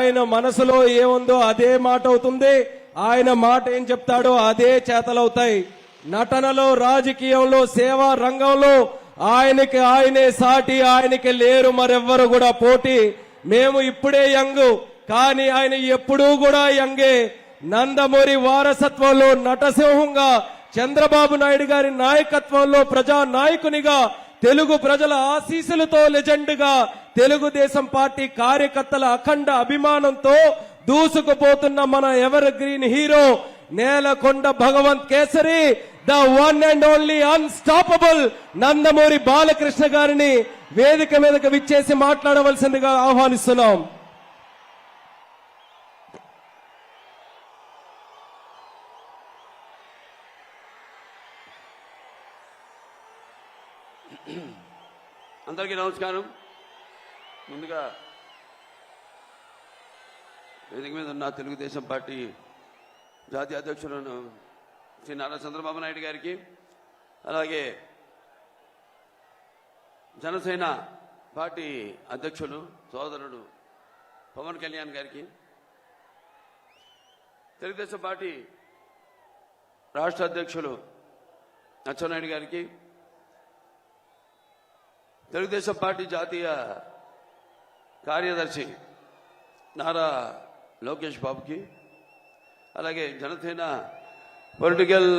ఆయన మనసులో ఏముందో అదే మాట అవుతుంది, ఆయన మాట ఏం చెప్తాడో అదే చేతలవుతాయి. నటనలో, రాజకీయంలో, సేవా రంగంలో ఆయనే సాటి, ఆయనకి లేరు మరెవ్వరు కూడా పోటీ. మేము ఇప్పుడే యంగ్, కానీ ఆయన ఎప్పుడూ కూడా యంగే. నందమూరి వారసత్వంలో నటసింహంగా, చంద్రబాబు నాయుడు గారి నాయకత్వంలో ప్రజా నాయకునిగా, తెలుగు ప్రజల ఆశీస్సులతో లెజెండ్గా, తెలుగుదేశం పార్టీ కార్యకర్తల అఖండ అభిమానంతో దూసుకుపోతున్న మన evergreen hero Nelakonda Bhagavanth Kesari, the one and only unstoppable Nandamuri Balakrishna గారిని వేదిక మీదకి విచ్చేసి మాట్లాడవలసిందిగా ఆహ్వానిస్తున్నాం. అందరికీ నమస్కారం. ముందుగా వేదిక మీద ఉన్న తెలుగుదేశం పార్టీ జాతీయ అధ్యక్షులు శ్రీ నారా చంద్రబాబు నాయుడు గారికి, అలాగే జనసేన పార్టీ అధ్యక్షులు సోదరుడు పవన్ కళ్యాణ్ గారికి, తెలుగుదేశం పార్టీ రాష్ట్ర అధ్యక్షులు అచ్చెన్నాయుడు గారికి, తెలుగుదేశం పార్టీ జాతీయ కార్యదర్శి నారా లోకేష్ బాబుకి, అలాగే Janasena political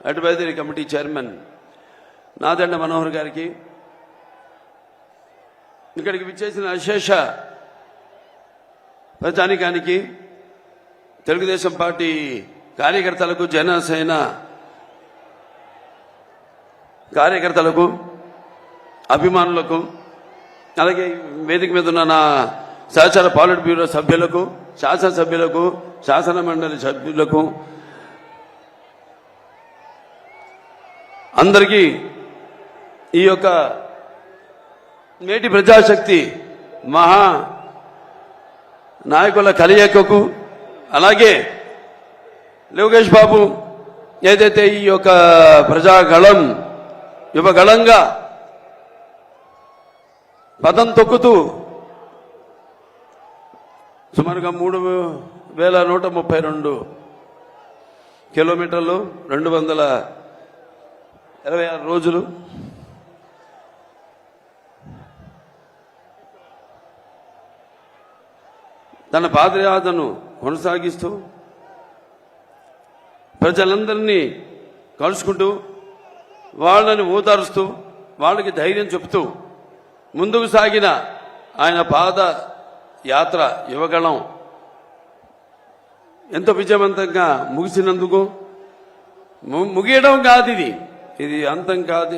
advisory committee chairman Nadendla Manohar గారికి, ఇక్కడికి విచ్చేసిన అశేష ప్రజానికానికి, తెలుగుదేశం పార్టీ కార్యకర్తలకు, జనసేన కార్యకర్తలకు, అభిమానులకు, అలాగే వేదిక మీద ఉన్న నా సహచర పాలిట్ బ్యూరో సభ్యులకు, శాసనసభ్యులకు, శాసన మండలి సభ్యులకు అందరికీ ఈ యొక్క నేటి ప్రజాశక్తి మహా నాయకుల కలయికకు, అలాగే లోకేష్ బాబు ఏదైతే ఈ యొక్క ప్రజాగళం యువగళంగా పదం తొక్కుతూ సుమారుగా 3132 కిలోమీటర్లు, 226 రోజులు తన పాదయాత్రను కొనసాగిస్తూ ప్రజలందరినీ కలుసుకుంటూ, వాళ్ళని ఓదారుస్తూ, వాళ్ళకి ధైర్యం చెప్తూ ముందుకు సాగిన ఆయన పాద యాత్ర యువగళం ఎంతో విజయవంతంగా ముగిసినందుకు, ముగియడం కాదు ఇది అంతం కాదు,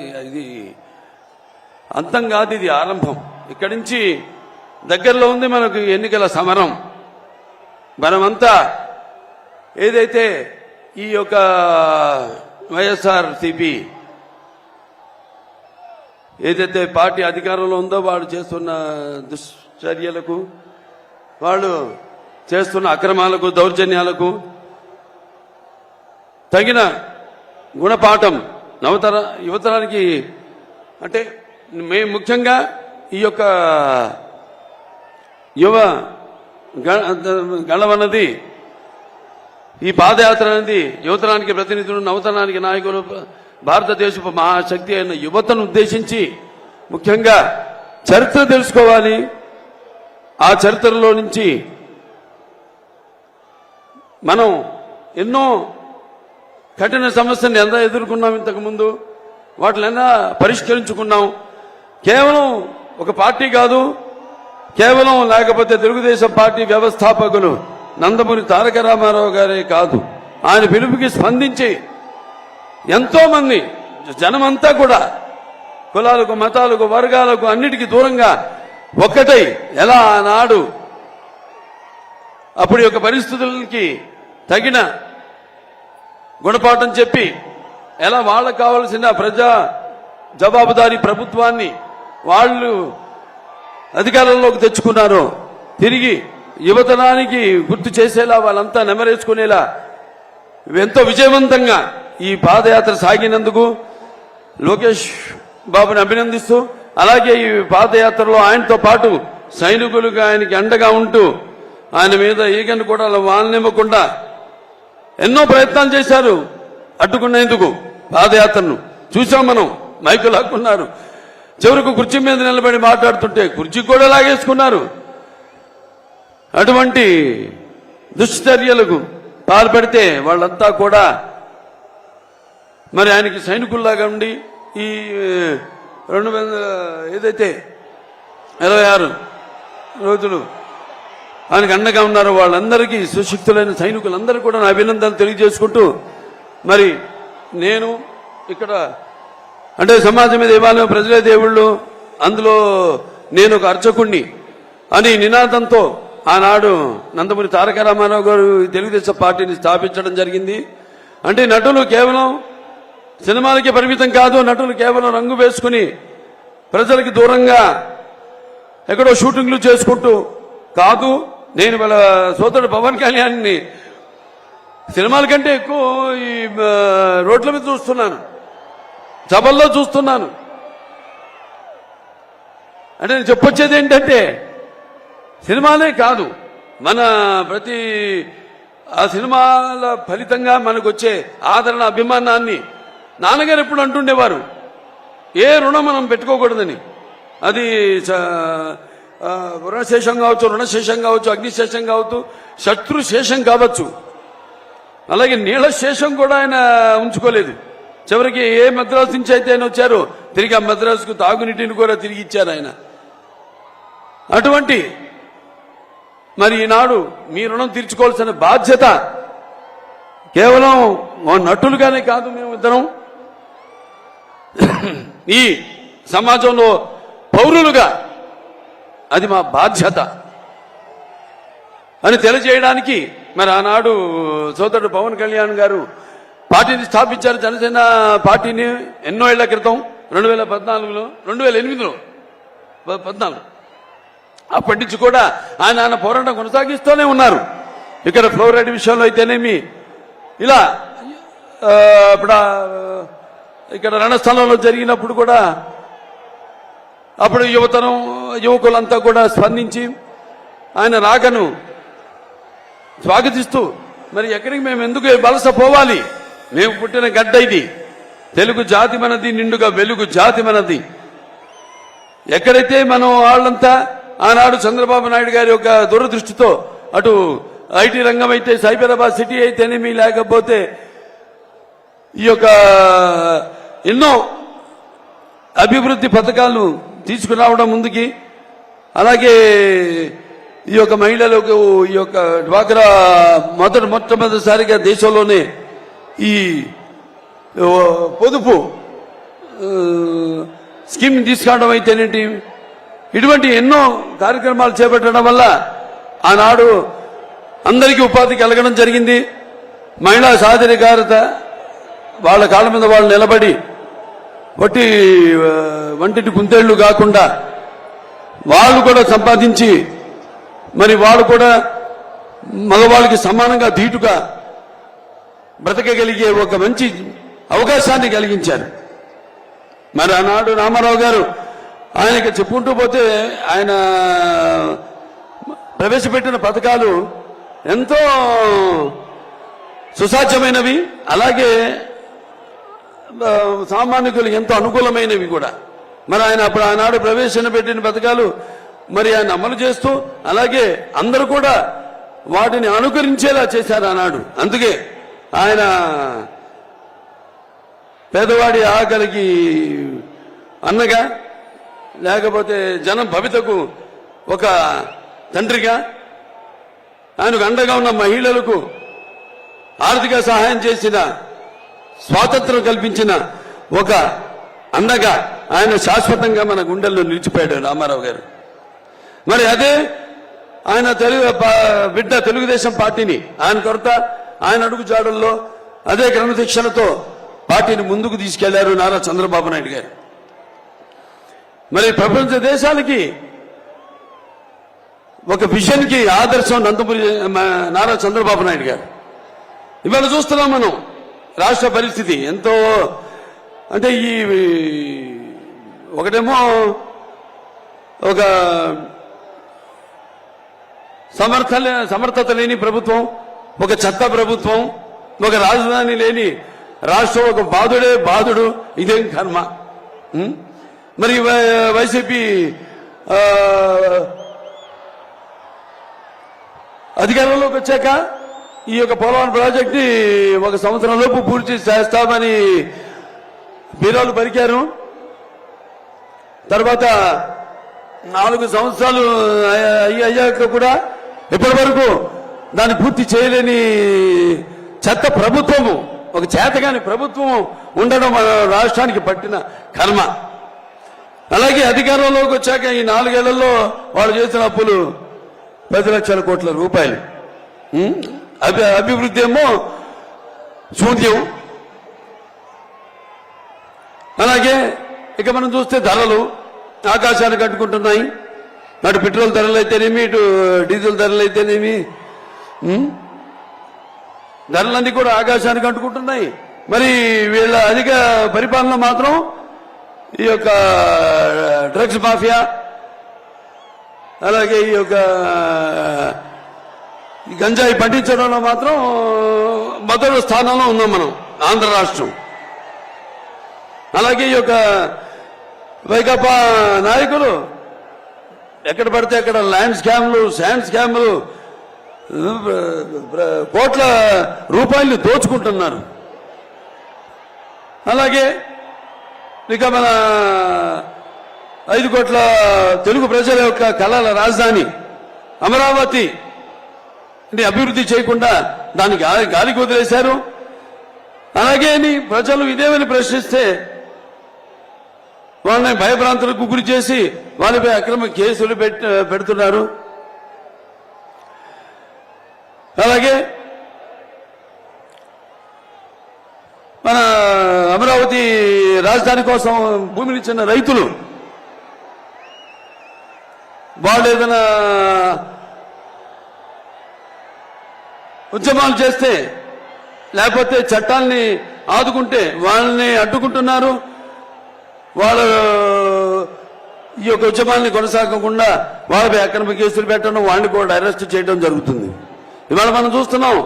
ఇది ఆరంభం. ఇక్కడి నుంచి దగ్గరలో ఉంది మనకు ఎన్నికల సమరం. మనమంతా ఏదైతే ఈ యొక్క వైఎస్ఆర్సీపీ ఏదైతే పార్టీ అధికారంలో ఉందో వాళ్ళు చేస్తున్న దుశ్చర్యలకు, వాళ్ళు చేస్తున్న అక్రమాలకు, దౌర్జన్యాలకు తగిన గుణపాఠం యువతరానికి, అంటే మేము ముఖ్యంగా ఈ యొక్క యువ గళమన్నది, ఈ పాదయాత్ర అనేది యువతరానికి ప్రతినిధులు, నవతరానికి నాయకులు, భారతదేశపు మహాశక్తి అయిన యువతను ఉద్దేశించి ముఖ్యంగా చరిత్ర తెలుసుకోవాలి. ఆ చరిత్రలో నుంచి మనం ఎన్నో కఠిన సమస్యలను ఎంత ఎదుర్కొన్నాం, ఇంతకుముందు వాటినైనా పరిష్కరించుకున్నాం. కేవలం ఒక పార్టీ కాదు, కేవలం లేకపోతే తెలుగుదేశం పార్టీ వ్యవస్థాపకులు నందమూరి తారక రామారావు గారే కాదు, ఆయన పిలుపుకి స్పందించి ఎంతో మంది జనమంతా కూడా కులాలకు, మతాలకు, వర్గాలకు అన్నిటికీ దూరంగా ఒక్కటై ఎలా ఆనాడు అప్పుడు యొక్క పరిస్థితులకి తగిన గుణపాఠం చెప్పి ఎలా వాళ్ళకు కావలసిన ప్రజా జవాబుదారీ ప్రభుత్వాన్ని వాళ్ళు అధికారంలోకి తెచ్చుకున్నారో తిరిగి యువతరానికి గుర్తు చేసేలా, వాళ్ళంతా నెమరేసుకునేలా ఎంతో విజయవంతంగా ఈ పాదయాత్ర సాగినందుకు లోకేష్ బాబుని అభినందిస్తూ, అలాగే ఈ పాదయాత్రలో ఆయనతో పాటు సైనికులుగా ఆయనకి అండగా ఉంటూ ఆయన మీద ఈగను కూడా వాలనివ్వకుండా ఎన్నో ప్రయత్నాలు చేశారు అడ్డుకునేందుకు. పాదయాత్రను చూసాం మనం, మైకు లాక్కున్నారు, చివరకు కుర్చీ మీద నిలబడి మాట్లాడుతుంటే కుర్చీ కూడా లాగేసుకున్నారు. అటువంటి దుశ్చర్యలకు పాల్పడితే వాళ్ళంతా కూడా మరి ఆయనకి సైనికుల్లాగా ఉండి ఈ 26 రోజులు ఆయనకు అండగా ఉన్నారు. వాళ్ళందరికీ సుశిక్తులైన సైనికులందరూ కూడా నా అభినందనలు తెలియజేసుకుంటూ, మరి నేను ఇక్కడ అంటే సమాజం మీద దేవాలయం ప్రజలే దేవుళ్ళు, అందులో నేను ఒక అర్చకుణ్ణి అని నినాదంతో ఆనాడు నందమూరి తారక రామారావు గారు తెలుగుదేశం పార్టీని స్థాపించడం జరిగింది. అంటే నటులు కేవలం సినిమాలకి పరిమితం కాదు, నటులు కేవలం రంగు వేసుకుని ప్రజలకి దూరంగా ఎక్కడో షూటింగ్లు చేసుకుంటూ కాదు. నేను వాళ్ళ సోదరుడు పవన్ కళ్యాణ్ని సినిమాల కంటే ఎక్కువ ఈ రోడ్ల మీద చూస్తున్నాను, సభల్లో చూస్తున్నాను. అంటే నేను చెప్పొచ్చేది ఏంటంటే సినిమాలే కాదు, మన ప్రతి ఆ సినిమాల ఫలితంగా మనకు వచ్చే ఆదరణ, అభిమానాన్ని నాన్నగారు ఎప్పుడు అంటుండేవారు, ఏ రుణం మనం పెట్టుకోకూడదని. అది రుణశేషం కావచ్చు, రుణశేషం కావచ్చు, అగ్నిశేషం కావచ్చు, శత్రుశేషం కావచ్చు. అలాగే నీళ్ల శేషం కూడా ఆయన ఉంచుకోలేదు. చివరికి ఏ మద్రాసు నుంచి అయితే ఆయన వచ్చారో తిరిగి ఆ మద్రాసుకు తాగునీటిని కూడా తిరిగి ఇచ్చారు ఆయన. అటువంటి మరి ఈనాడు మీ రుణం తీర్చుకోవాల్సిన బాధ్యత కేవలం నటులుగానే కాదు, మేమిద్దరం ఈ సమాజంలో పౌరులుగా అది మా బాధ్యత అని తెలియజేయడానికి మరి ఆనాడు సోదరుడు పవన్ కళ్యాణ్ గారు పార్టీని స్థాపించారు. జనసేన పార్టీని ఎన్నో ఏళ్ల క్రితం 2014లో 2014 అప్పటి నుంచి కూడా ఆయన పోరాటం కొనసాగిస్తూనే ఉన్నారు. ఇక్కడ ఫ్లోరైడ్ విషయంలో అయితేనేమి, ఇలా ఇప్పుడు ఇక్కడ రణస్థలంలో జరిగినప్పుడు కూడా అప్పుడు యువకులంతా కూడా స్పందించి ఆయన రాకను స్వాగతిస్తూ, మరి ఎక్కడికి మేము ఎందుకు వలస పోవాలి, మేము పుట్టిన గడ్డ ఇది, తెలుగు జాతి మనది, నిండుగా వెలుగు జాతి మనది. ఎక్కడైతే మనం వాళ్ళంతా ఆనాడు చంద్రబాబు నాయుడు గారి యొక్క దూరదృష్టితో అటు ఐటీ రంగం అయితే, సైబరాబాద్ సిటీ అయితేనేమి, లేకపోతే ఈ యొక్క ఎన్నో అభివృద్ధి పథకాలను తీసుకురావడం ముందుకి, అలాగే ఈ యొక్క మహిళలకు ఈ యొక్క డ్వాక్రా మొట్టమొదటిసారిగా దేశంలోనే ఈ పొదుపు స్కీమ్ తీసుకురావడం అయితేనేంటి, ఇటువంటి ఎన్నో కార్యక్రమాలు చేపట్టడం వల్ల ఆనాడు అందరికీ ఉపాధి కలగడం జరిగింది. మహిళా సాధికారత, వాళ్ళ కాళ్ళ మీద వాళ్ళు నిలబడి వంటిటి కుందేళ్లు కాకుండా వాళ్ళు కూడా సంపాదించి మరి వాళ్ళు కూడా మగవాళ్ళకి సమానంగా ధీటుగా బ్రతకగలిగే ఒక మంచి అవకాశాన్ని కలిగించారు. మరి ఆనాడు రామారావు గారు ఆయనకి చెప్పుకుంటూ పోతే ఆయన ప్రవేశపెట్టిన పథకాలు ఎంతో సుసాధ్యమైనవి, అలాగే సామాన్యులు ఎంతో అనుకూలమైనవి కూడా. మరి ఆయన అప్పుడు ఆనాడు ప్రవేశపెట్టిన పథకాలు మరి ఆయన అమలు చేస్తూ, అలాగే అందరూ కూడా వాటిని అనుకరించేలా చేశారు ఆనాడు. అందుకే ఆయన పేదవాడి ఆకలికి అన్నగా, లేకపోతే జనం భవితకు ఒక తండ్రిగా, ఆయనకు అండగా ఉన్న మహిళలకు ఆర్థిక సహాయం చేసిన, స్వాతంత్రం కల్పించిన ఒక అన్నగా ఆయన శాశ్వతంగా మన గుండెల్లో నిలిచిపోయాడు రామారావు గారు. మరి అదే ఆయన బిడ్డ తెలుగుదేశం పార్టీని ఆయన కొరత, ఆయన అడుగు జాడల్లో అదే క్రమశిక్షణతో పార్టీని ముందుకు తీసుకెళ్లారు నారా చంద్రబాబు నాయుడు గారు. మరి ప్రపంచ దేశాలకి ఒక విజన్ కి ఆదర్శం నందమూరి నారా చంద్రబాబు నాయుడు గారు. ఇవాళ చూస్తున్నాం మనం రాష్ట్ర పరిస్థితి ఎంతో, అంటే ఈ ఒకటేమో ఒక సమర్థత లేని ప్రభుత్వం, ఒక చెత్త ప్రభుత్వం, ఒక రాజధాని లేని రాష్ట్రం, ఒక బాధుడు. ఇదేం కర్మ? మరి వైసీపీ అధికారంలోకి వచ్చాక ఈ యొక్క పోలవరం ప్రాజెక్ట్ ని 1 సంవత్సరం లోపు పూర్తి చేస్తామని బీరాలు పలికారు. తర్వాత 4 సంవత్సరాలు అయ్యాక కూడా ఇప్పటి వరకు దాన్ని పూర్తి చేయలేని చెత్త ప్రభుత్వము, ఒక చేతగాని ప్రభుత్వం ఉండడం మన రాష్ట్రానికి పట్టిన కర్మ. అలాగే అధికారంలోకి వచ్చాక ఈ 4 ఏళ్లలో వాళ్ళు చేసిన అప్పులు 10 లక్షల కోట్ల రూపాయలు. అభివృద్ధి ఏమో శూన్యం. అలాగే ఇక మనం చూస్తే ధరలు ఆకాశానికి అంటుకుంటున్నాయి. అటు పెట్రోల్ ధరలు అయితేనేమి, ఇటు డీజిల్ ధరలు అయితేనేమి, ధరలన్నీ కూడా ఆకాశానికి అంటుకుంటున్నాయి. మరి వీళ్ళ అధిక పరిపాలన మాత్రం ఈ యొక్క డ్రగ్స్ మాఫియా, అలాగే ఈ యొక్క గంజాయి పండించడంలో మాత్రం మొదటి స్థానంలో ఉన్నాం మనం, ఆంధ్ర రాష్ట్రం. అలాగే ఈ యొక్క వైకాపా నాయకులు ఎక్కడ పడితే అక్కడ ల్యాండ్ స్కామ్లు, శాండ్ స్కామ్లు, కోట్ల రూపాయలు దోచుకుంటున్నారు. అలాగే ఇక మన 5 కోట్ల తెలుగు ప్రజల యొక్క కళల రాజధాని అమరావతి అభివృద్ధి చేయకుండా దానికి గాలికి వదిలేశారు. అలాగే ప్రజలు ఇదేమని ప్రశ్నిస్తే వాళ్ళని భయభ్రాంతులకు గురి చేసి వాళ్ళపై అక్రమ కేసులు పెడుతున్నారు. అలాగే మన అమరావతి రాజధాని కోసం భూమిని ఇచ్చిన రైతులు వాళ్ళు ఏదైనా ఉద్యమాలు చేస్తే, లేకపోతే చట్టాన్ని ఆదుకుంటే వాళ్ళని అడ్డుకుంటున్నారు. వాళ్ళ ఈ యొక్క ఉద్యమాన్ని కొనసాగకుండా వాళ్ళపై అక్రమ కేసులు పెట్టడం, వాళ్ళని కూడా అరెస్ట్ చేయడం జరుగుతుంది. ఇవాళ మనం చూస్తున్నాం,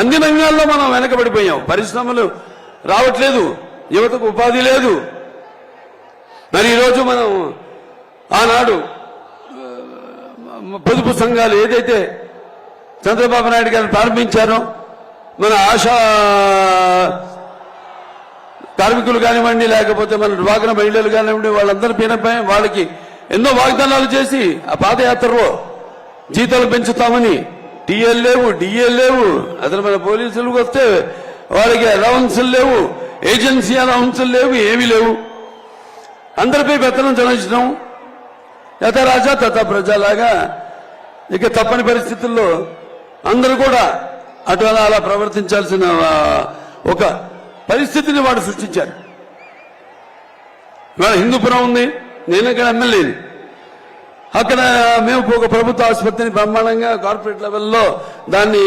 అన్ని రంగాల్లో మనం వెనకబడిపోయాం. పరిశ్రమలు రావట్లేదు, యువతకు ఉపాధి లేదు. మరి ఈరోజు మనం ఆనాడు పొదుపు సంఘాలు ఏదైతే చంద్రబాబు నాయుడు గారు ప్రారంభించారో, మన ఆశా కార్మికులు కానివ్వండి, లేకపోతే మన డ్వాక్రా మహిళలు కానివ్వండి, వాళ్ళందరి పైనపై వాళ్ళకి ఎన్నో వాగ్దానాలు చేసి ఆ పాదయాత్రలో జీతాలు పెంచుతామని, టీఎల్ లేవు, డిఎల్ లేవు, అసలు మన పోలీసులకు వస్తే వాళ్ళకి అలవెన్సులు లేవు, ఏజెన్సీ అలవెన్సులు లేవు, ఏమీ లేవు. అందరిపై పెత్తనం చెల్లించడం, యథ రాజా తథ ప్రజలాగా ఇక తప్పని పరిస్థితుల్లో అందరూ కూడా అటు అలా ప్రవర్తించాల్సిన ఒక పరిస్థితిని వాడు సృష్టించారు. ఇవాళ హిందూపురం ఉంది, నేను ఇక్కడ ఎమ్మెల్యేని. అక్కడ మేము ఒక ప్రభుత్వ ఆసుపత్రిని బ్రహ్మాండంగా కార్పొరేట్ లెవెల్లో దాన్ని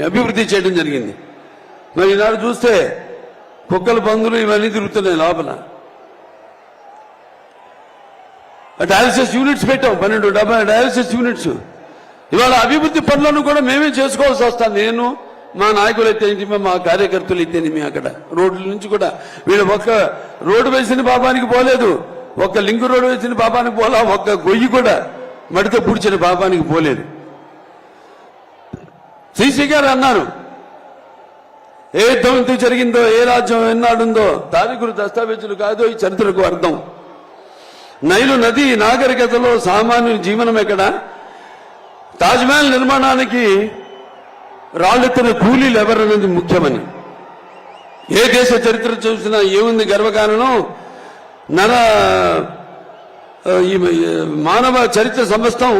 అభివృద్ధి చేయడం జరిగింది. మరి ఈనాడు చూస్తే కుక్కలు, పందులు ఇవన్నీ తిరుగుతున్నాయి లోపల. డయాలసిస్ యూనిట్స్ పెట్టాం, 12 డయాలసిస్ యూనిట్స్. ఇవాళ అభివృద్ధి పనులను కూడా మేమే చేసుకోవాల్సి వస్తాం. నేను, మా నాయకులు అయితేనేమి, మా కార్యకర్తలు అయితేనేమి. అక్కడ రోడ్ల నుంచి కూడా వీళ్ళు ఒక్క రోడ్డు వేసిన పాపానికి పోలేదు, ఒక్క లింక్ రోడ్డు వేసిన పాపానికి పోలా, ఒక్క గొయ్యి కూడా మడితో పుడిచిన పాపానికి పోలేదు. శ్రీశ్రీ గారు అన్నారు, ఏ యుద్ధం ఎందుకు జరిగిందో, ఏ రాజ్యం ఎన్నాడుందో తారీఖులు దస్తావేజులు కాదో ఈ చరిత్రకు అర్థం. నైలు నది నాగరికతలో సామాన్యుని జీవనం ఎక్కడ? తాజ్మహల్ నిర్మాణానికి రాళ్లెత్తిన కూలీలు ఎవరన్నది ముఖ్యమని. ఏ దేశ చరిత్ర చూసినా ఏముంది గర్వకారణం? ఈ మానవ చరిత్ర సమస్తం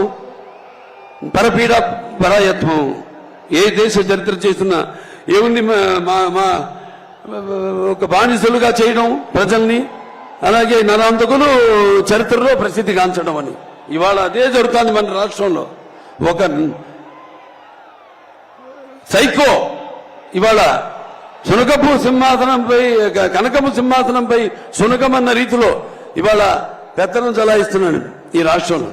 పరపీడ పరాయత్వం. ఏ దేశ చరిత్ర చేసినా ఏముంది? ఒక బానిసలుగా చేయడం ప్రజల్ని, అలాగే నరాంతకులు చరిత్రలో ప్రసిద్ధి గాంచడం అని. ఇవాళ అదే జరుగుతుంది మన రాష్ట్రంలో. ఒక సైకో ఇవాళ శునకపు సింహాసనంపై, కనకపు సింహాసనంపై శునకమన్న రీతిలో ఇవాళ పెత్తనం చలాయిస్తున్నాడు ఈ రాష్ట్రంలో.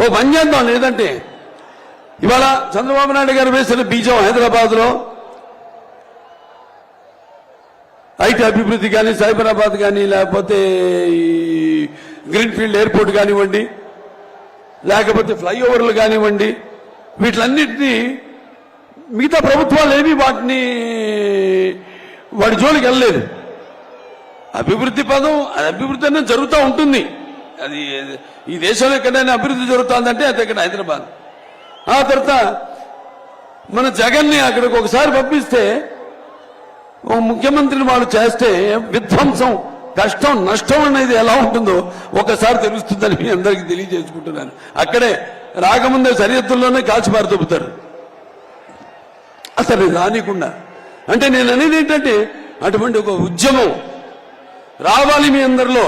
ఓ పని చేద్దాం, లేదంటే ఇవాళ చంద్రబాబు నాయుడు గారు వేసిన బీజం హైదరాబాద్ లో ఐటీ అభివృద్ధి కానీ, సైబరాబాద్ కానీ, లేకపోతే ఈ గ్రీన్ఫీల్డ్ ఎయిర్పోర్ట్ కానివ్వండి, లేకపోతే ఫ్లైఓవర్లు కానివ్వండి, వీటిలన్నింటినీ మిగతా ప్రభుత్వాలు ఏమీ వాడి జోలికి వెళ్ళలేదు. అభివృద్ధి పదం, అభివృద్ధి అనేది జరుగుతూ ఉంటుంది. అది ఈ దేశంలో ఎక్కడైనా అభివృద్ధి జరుగుతుందంటే అది ఇక్కడ హైదరాబాద్. ఆ తర్వాత మన జగన్ని అక్కడికి ఒకసారి పంపిస్తే ఓ ముఖ్యమంత్రిని వాళ్ళు చేస్తే విధ్వంసం, కష్టం, నష్టం అనేది ఎలా ఉంటుందో ఒకసారి తెలుస్తుందని మీ అందరికీ తెలియజేసుకుంటున్నాను. అక్కడే రాకముందే సరిహద్దుల్లోనే కాల్చిపారదొబ్బుతారు అసలు రానికుండా. అంటే నేను అనేది ఏంటంటే అటువంటి ఒక ఉద్యమం రావాలి మీ అందరిలో.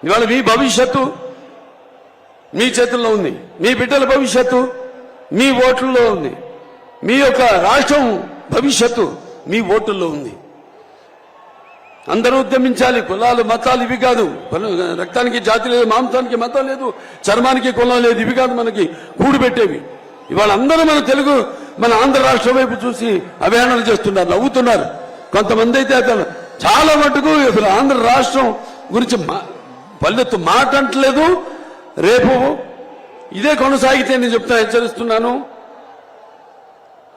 ఇవాళ మీ భవిష్యత్తు మీ చేతుల్లో ఉంది, మీ బిడ్డల భవిష్యత్తు మీ ఓట్లలో ఉంది, మీ యొక్క రాష్ట్రం భవిష్యత్తు మీ ఓటుల్లో ఉంది. అందరూ ఉద్యమించాలి. కులాలు, మతాలు ఇవి కాదు. రక్తానికి జాతి లేదు, మాంసానికి మతం లేదు, చర్మానికి కులం లేదు, ఇవి కాదు మనకి కూడిపెట్టేవి. ఇవాళ అందరూ మన ఆంధ్ర రాష్ట్రం వైపు చూసి అభియానాలు చేస్తున్నారు, నవ్వుతున్నారు. కొంతమంది అయితే అతను చాలా మటుకు అసలు ఆంధ్ర రాష్ట్రం గురించి పల్లెత్తు మాట అంటలేదు. రేపు ఇదే కొనసాగితే నేను హెచ్చరిస్తున్నాను,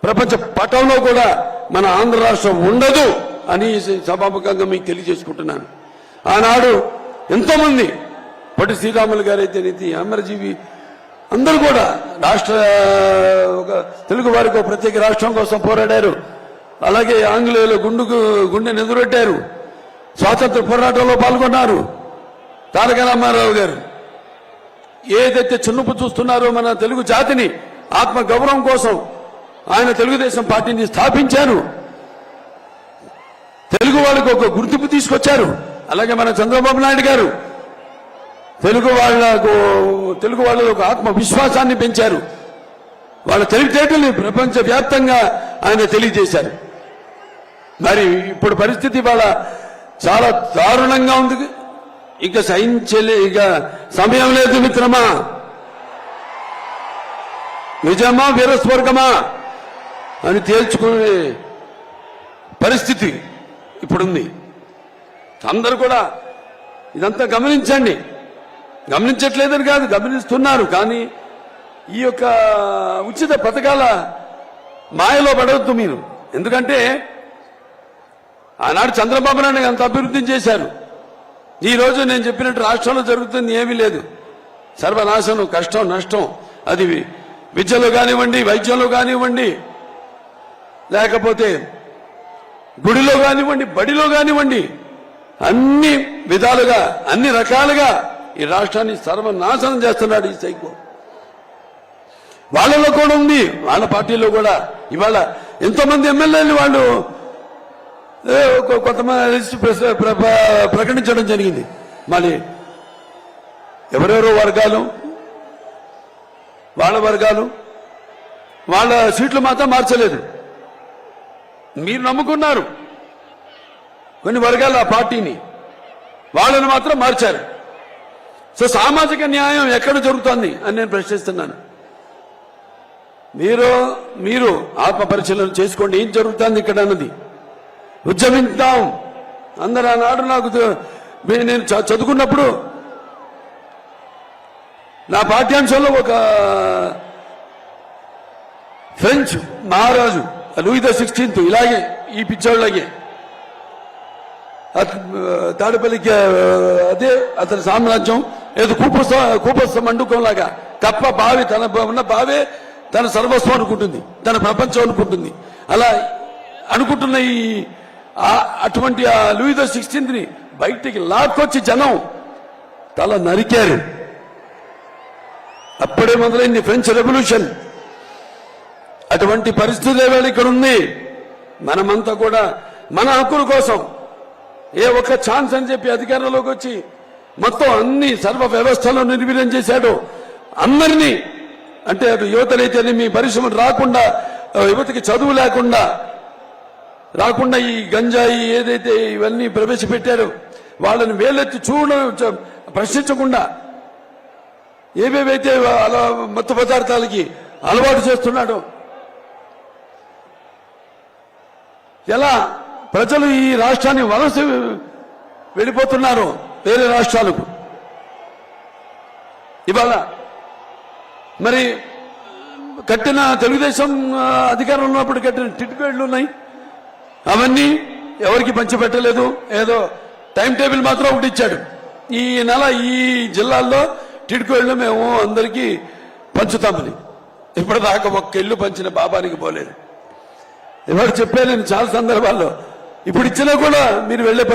ప్రపంచ పటంలో కూడా మన ఆంధ్ర రాష్ట్రం ఉండదు అని సభాముఖంగా మీకు తెలియజేసుకుంటున్నాను. ఆనాడు ఎంతో మంది పొట్టి శ్రీరాములు గారైతే నీతి అమరజీవి అందరూ కూడా ఒక తెలుగు వారికి ఒక ప్రత్యేక రాష్ట్రం కోసం పోరాడారు. అలాగే ఆంగ్లేయులు గుండె ఎదురొట్టారు, స్వాతంత్ర పోరాటంలో పాల్గొన్నారు. తారక రామారావు గారు ఏదైతే చున్నుపు చూస్తున్నారో మన తెలుగు జాతిని ఆత్మ గౌరవం కోసం ఆయన తెలుగుదేశం పార్టీని స్థాపించారు. తెలుగు వాళ్ళకు ఒక గుర్తింపు తీసుకొచ్చారు. అలాగే మన చంద్రబాబు నాయుడు గారు తెలుగు వాళ్ళలో ఒక ఆత్మ విశ్వాసాన్ని పెంచారు. వాళ్ళ తెలివితేటల్ని ప్రపంచ వ్యాప్తంగా ఆయన తెలియజేశారు. మరి ఇప్పుడు పరిస్థితి వాళ్ళ చాలా దారుణంగా ఉంది. ఇక సహించలే, ఇక సమయం లేదు మిత్రమా. నిజమా వీరస్వర్గమా అని తేల్చుకునే పరిస్థితి ఇప్పుడుంది. అందరూ కూడా ఇదంతా గమనించండి. గమనించట్లేదని కాదు, గమనిస్తున్నారు. కానీ ఈ యొక్క ఉచిత పథకాల మాయలో పడవద్దు మీరు. ఎందుకంటే ఆనాడు చంద్రబాబు నాయుడు అంత అభివృద్ధి చేశారు. ఈ రోజు నేను చెప్పినట్టు రాష్ట్రంలో జరుగుతుంది ఏమీ లేదు. సర్వనాశనం, కష్టం, నష్టం. అది విద్యలో కానివ్వండి, వైద్యంలో కానివ్వండి, లేకపోతే గుడిలో కానివ్వండి, బడిలో కానివ్వండి, అన్ని విధాలుగా, అన్ని రకాలుగా ఈ రాష్ట్రాన్ని సర్వనాశనం చేస్తున్నాడు ఈ సైకో. వాళ్ళలో కూడా ఉంది, వాళ్ళ పార్టీలో కూడా. ఇవాళ ఎంతో మంది ఎమ్మెల్యేలు వాళ్ళు కొంతమంది ప్రకటించడం జరిగింది. మళ్ళీ ఎవరెవరో వర్గాలు, వాళ్ళ సీట్లు మాత్రం మార్చలేదు. మీరు నమ్ముకున్నారు కొన్ని వర్గాలు ఆ పార్టీని, వాళ్ళని మాత్రం మార్చారు. సో సామాజిక న్యాయం ఎక్కడ జరుగుతోంది అని నేను ప్రశ్నిస్తున్నాను. మీరు ఆత్మ పరిశీలన చేసుకోండి, ఏం జరుగుతుంది ఇక్కడ అన్నది. ఉద్యమిద్దాం అందరూ. ఆనాడు నేను చదువుకున్నప్పుడు నా పాఠ్యాంశంలో ఒక ఫ్రెంచ్ మహారాజు లూయి ద 16th ఇలాగే ఈ పిచ్చోళ్ళగే తాడపల్లికి అదే అతని సామ్రాజ్యం ఏదో కూపస్థ మండుకంలాగా కప్ప బావి, తన ఉన్న బావే తన సర్వస్వం అనుకుంటుంది, తన ప్రపంచం అనుకుంటుంది. అలా అనుకుంటున్న అటువంటి ఆ లూయి ద 16th బయటికి లాక్కొచ్చి జనం తల నరికారు. అప్పుడే మొదలైంది ఫ్రెంచ్ రెవల్యూషన్. అటువంటి పరిస్థితి వేళ ఇక్కడ ఉంది. మనమంతా కూడా మన హక్కుల కోసం ఏ ఒక్క ఛాన్స్ అని చెప్పి అధికారంలోకి వచ్చి మొత్తం అన్ని సర్వ వ్యవస్థలను నిర్వీర్యం చేశాడు. అందరినీ అంటే అటు యువతలైతే మీ పరిశ్రమలు రాకుండా, యువతకి చదువు రాకుండా ఈ గంజాయి ఏదైతే ఇవన్నీ ప్రవేశపెట్టారో వాళ్ళని వేలెత్తి ప్రశ్నించకుండా ఏవేవైతే అలా మత్తు పదార్థాలకి అలవాటు చేస్తున్నాడు. ఎలా ప్రజలు ఈ రాష్ట్రాన్ని వలస వెళ్ళిపోతున్నారు వేరే రాష్ట్రాలకు. ఇవాళ మరి కట్టిన తెలుగుదేశం అధికారంలో ఉన్నప్పుడు కట్టిన టిట్కోయిడ్లు ఉన్నాయి, అవన్నీ ఎవరికి పంచిపెట్టలేదు. ఏదో టైం టేబుల్ మాత్రం ఒకటి ఇచ్చాడు, ఈ నెల ఈ జిల్లాల్లో టిట్కోయిడ్లు మేము అందరికీ పంచుతామని. ఇప్పటిదాకా ఒక్క ఇల్లు పంచిన పాపానికి పోలేదు. ఎవరు చెప్పాను నేను చాలా సందర్భాల్లో. ఇప్పుడు ఇచ్చినా కూడా మీరు వెళ్లే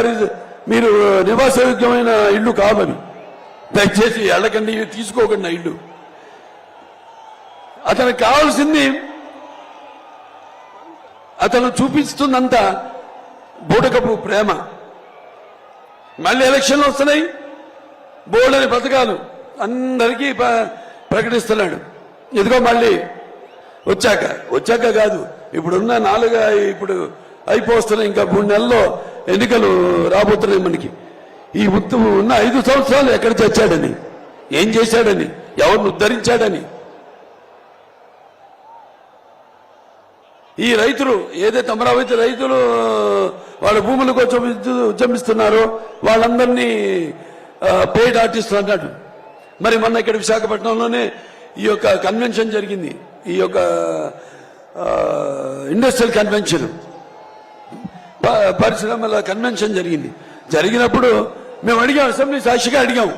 మీరు నివాసయోగ్యమైన ఇల్లు కాదని, దయచేసి ఎళ్ళకండి, తీసుకోకండి ఆ ఇల్లు. అతనికి కావాల్సింది అతను చూపిస్తుందంతా బూటకపు ప్రేమ. మళ్ళీ ఎలక్షన్లు వస్తున్నాయి, బోర్డని పథకాలు అందరికీ ప్రకటిస్తున్నాడు. ఇదిగో మళ్ళీ వచ్చాక కాదు, ఇప్పుడున్న ఇప్పుడు అయిపోతున్నాయి, ఇంకా 3 నెలల్లో ఎన్నికలు రాబోతున్నాయి మనకి. ఈ ఉన్న 5 సంవత్సరాలు ఎక్కడ తెచ్చాడని, ఏం చేశాడని, ఎవరిని ఉద్ధరించాడని, ఈ రైతులు ఏదైతే అమరావతి రైతులు వాళ్ళ భూముల కోసం ఉద్యమిస్తున్నారో వాళ్ళందరినీ పెయిడ్ ఆర్టిస్టులు అన్నాడు. మరి మొన్న ఇక్కడ విశాఖపట్నంలోనే ఈ యొక్క కన్వెన్షన్ జరిగింది, ఈ యొక్క ఇండస్ట్రియల్ కన్వెన్షన్, పరిశ్రమల కన్వెన్షన్ జరిగినప్పుడు మేము అడిగాం, అసెంబ్లీ సాక్షిగా అడిగాం,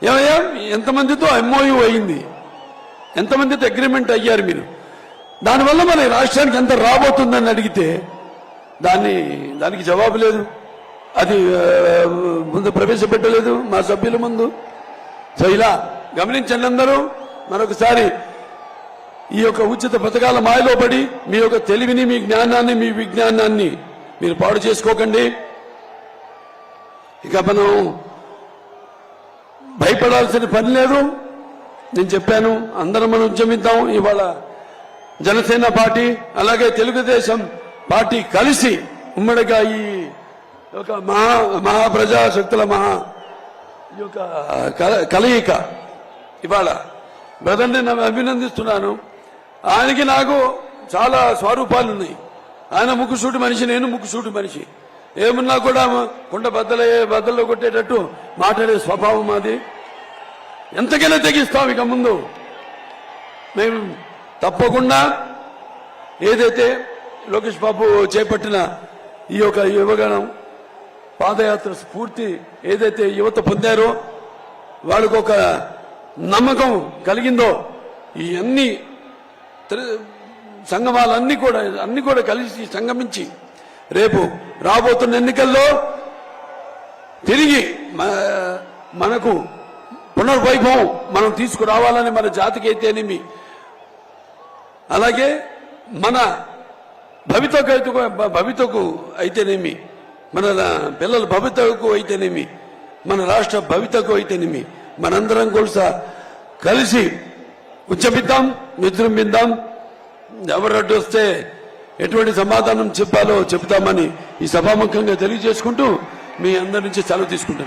ఏమయ్యా ఎంతమందితో ఎంఓయూ అయింది, ఎంతమందితో అగ్రిమెంట్ అయ్యారు మీరు, దానివల్ల మన రాష్ట్రానికి ఎంత రాబోతుందని అడిగితే దానికి జవాబు లేదు. అది ముందు ప్రవేశపెట్టలేదు మా సభ్యుల ముందు. సో ఇలా గమనించండి అందరూ. మరొకసారి ఈ యొక్క ఉచిత పథకాల మాయలో పడి మీ యొక్క తెలివిని, మీ జ్ఞానాన్ని, మీ విజ్ఞానాన్ని మీరు పాడు చేసుకోకండి. ఇక మనం భయపడాల్సిన పని లేదు. నేను చెప్పాను, అందరం మనం ఉద్యమిద్దాం. ఇవాళ జనసేన పార్టీ అలాగే తెలుగుదేశం పార్టీ కలిసి ఉమ్మడిగా ఈ యొక్క మహాప్రజాశక్తుల ఈ యొక్క కలయిక. ఇవాళ బ్రదర్ని నేను అభినందిస్తున్నాను. ఆయనకి నాకు చాలా స్వరూపాలు ఉన్నాయి. ఆయన ముక్కుసూటి మనిషి, నేను ముక్కుసూటి మనిషి. ఏమున్నా కూడా కుండ బద్దల్లో కొట్టేటట్టు మాట్లాడే స్వభావం మాది. ఎంతకైనా తెగిస్తాం. ఇక ముందు మేము తప్పకుండా ఏదైతే లోకేష్ బాబు చేపట్టిన ఈ యొక్క యువగణం పాదయాత్ర స్ఫూర్తి ఏదైతే యువత పొందారో, వాళ్ళకు ఒక నమ్మకం కలిగిందో, ఈ అన్ని సంగమాలన్నీ కూడా కలిసి సంగమించి రేపు రాబోతున్న ఎన్నికల్లో తిరిగి మనకు పునర్వైభవం మనం తీసుకురావాలని, మన జాతికి అయితేనేమి, అలాగే మన భవితకు అయితేనేమి, మన పిల్లల భవితకు అయితేనేమి, మన రాష్ట్ర భవితకు అయితేనేమి, మనందరం కలిసి ఉద్యమిద్దాం, విజృంభిద్దాం. ఎవరు అడ్డు వస్తే ఎటువంటి సమాధానం చెప్పాలో చెప్తామని ఈ సభాముఖంగా తెలియజేసుకుంటూ మీ అందరి నుంచి సెలవు తీసుకుంటున్నాను.